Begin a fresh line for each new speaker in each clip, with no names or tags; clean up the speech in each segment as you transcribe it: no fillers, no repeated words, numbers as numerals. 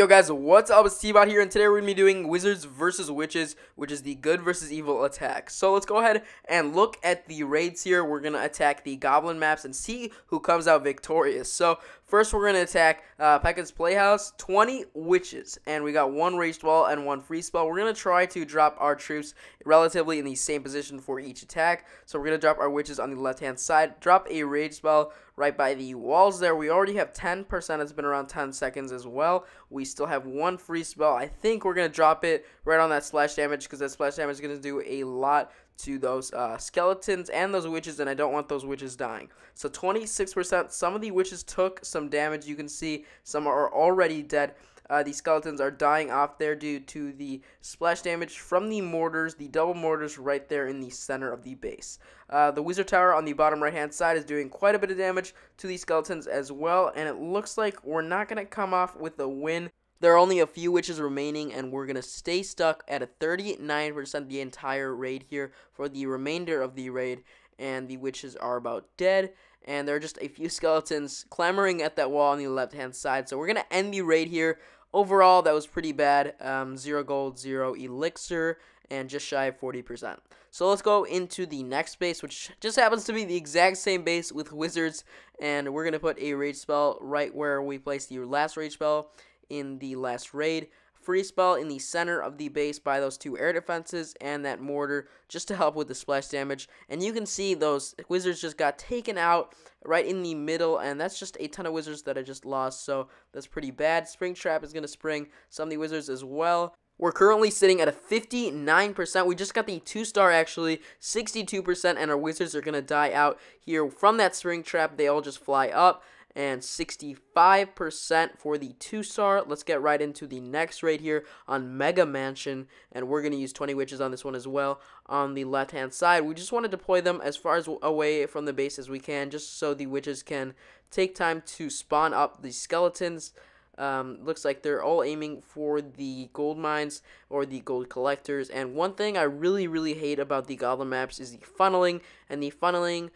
Yo guys, what's up? It's T-Bot here, and today we're going to be doing Wizards versus Witches, which is the good versus evil attack. So let's go ahead and look at the raids here. We're going to attack the goblin maps and see who comes out victorious. So first we're going to attack Pekka's Playhouse, 20 witches, and we got 1 rage spell and 1 free spell. We're going to try to drop our troops relatively in the same position for each attack. So we're going to drop our witches on the left hand side, drop a rage spell right by the walls there. We already have 10%. It's been around 10 seconds as well. We still have 1 free spell. I think we're going to drop it right on that splash damage because that splash damage is going to do a lot to those skeletons and those witches, and I don't want those witches dying. So 26%. Some of the witches took some damage. You can see some are already dead. The skeletons are dying off there due to the splash damage from the mortars, the double mortars right there in the center of the base. The wizard tower on the bottom right hand side is doing quite a bit of damage to these skeletons as well, and it looks like we're not going to come off with a win. There are only a few witches remaining, and we're going to stay stuck at a 39% the entire raid here for the remainder of the raid, and the witches are about dead. And there are just a few skeletons clamoring at that wall on the left-hand side. So we're going to end the raid here. Overall, that was pretty bad. 0 gold, 0 elixir, and just shy of 40%. So let's go into the next base, which just happens to be the exact same base with wizards. And we're going to put a rage spell right where we placed the last rage spell in the last raid. Free spell in the center of the base by those 2 air defenses and that mortar just to help with the splash damage. And you can see those wizards just got taken out right in the middle, and that's just a ton of wizards that I just lost, so that's pretty bad. Spring Trap is going to spring some of the wizards as well. We're currently sitting at a 59%. We just got the 2-star actually, 62%, and our wizards are going to die out here from that Spring Trap. They all just fly up. And 65% for the 2-star. Let's get right into the next raid here on Mega Mansion, and we're going to use 20 witches on this one as well. On the left hand side, we just want to deploy them as far as away from the base as we can, just so the witches can take time to spawn up the skeletons. Looks like they're all aiming for the gold mines or the gold collectors. And one thing I really hate about the goblin maps is the funneling, and the funneling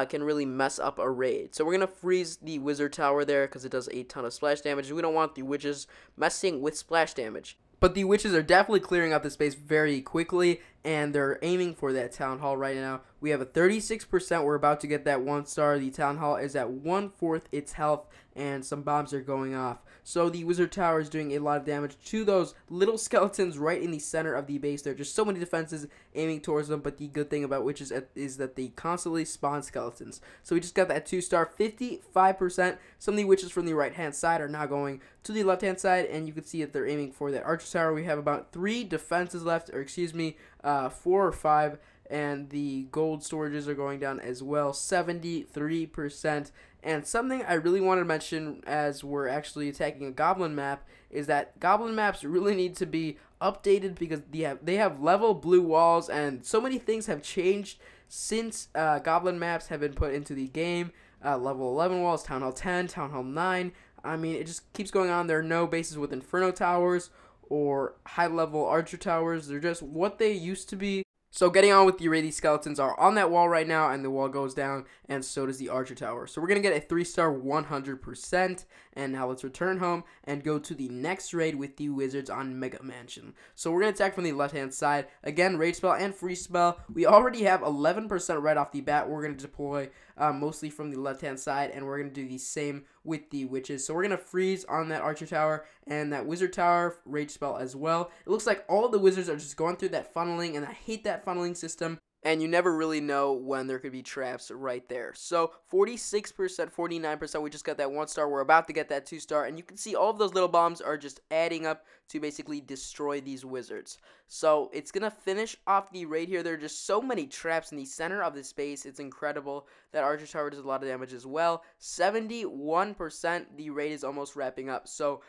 can really mess up a raid. So we're gonna freeze the wizard tower there because it does a ton of splash damage. We don't want the witches messing with splash damage. But the witches are definitely clearing out the space very quickly, and they're aiming for that town hall right now. We have a 36%. We're about to get that 1-star. The town hall is at 1/4 its health, and some bombs are going off. So the wizard tower is doing a lot of damage to those little skeletons right in the center of the base. There are just so many defenses aiming towards them, but the good thing about witches is that they constantly spawn skeletons. So we just got that 2-star, 55%. Some of the witches from the right-hand side are now going to the left-hand side, and you can see that they're aiming for that archer tower. We have about 3 defenses left, or excuse me, 4 or 5, and the gold storages are going down as well, 73%. And something I really want to mention as we're actually attacking a goblin map is that goblin maps really need to be updated because they have level blue walls, and so many things have changed since goblin maps have been put into the game. Level 11 walls, Town Hall 10, Town Hall 9. I mean, it just keeps going on. There are no bases with Inferno towers or high-level archer towers. They're just what they used to be. So getting on with the raid, these skeletons are on that wall right now, and the wall goes down, and so does the archer tower. So we're going to get a 3-star 100%, and now let's return home and go to the next raid with the wizards on Mega Mansion. So we're going to attack from the left-hand side. Again, rage spell and free spell. We already have 11% right off the bat. We're going to deploy mostly from the left-hand side, and we're going to do the same with the witches. So we're going to freeze on that archer tower and that wizard tower, rage spell as well. It looks like all the wizards are just going through that funneling, and I hate that funneling system. And you never really know when there could be traps right there. So 46%, 49%, we just got that 1-star. We're about to get that 2-star. And you can see all of those little bombs are just adding up to basically destroy these wizards. So it's going to finish off the raid here. There are just so many traps in the center of the space. It's incredible. That archer tower does a lot of damage as well. 71%, the raid is almost wrapping up. So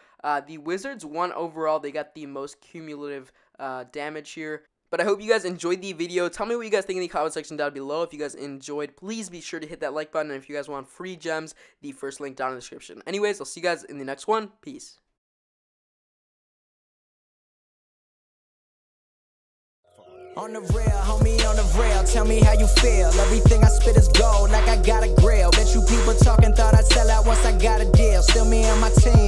the wizards won overall. They got the most cumulative damage here. But I hope you guys enjoyed the video. Tell me what you guys think in the comment section down below. If you guys enjoyed, please be sure to hit that like button. And if you guys want free gems, the first link down in the description. Anyways, I'll see you guys in the next one. Peace.
On the rail, homie, on the rail, tell me how you feel. Everything I spit is gold, like I got a grill. Bet you people talking, thought I'd sell out once I got a deal. Still me and my team.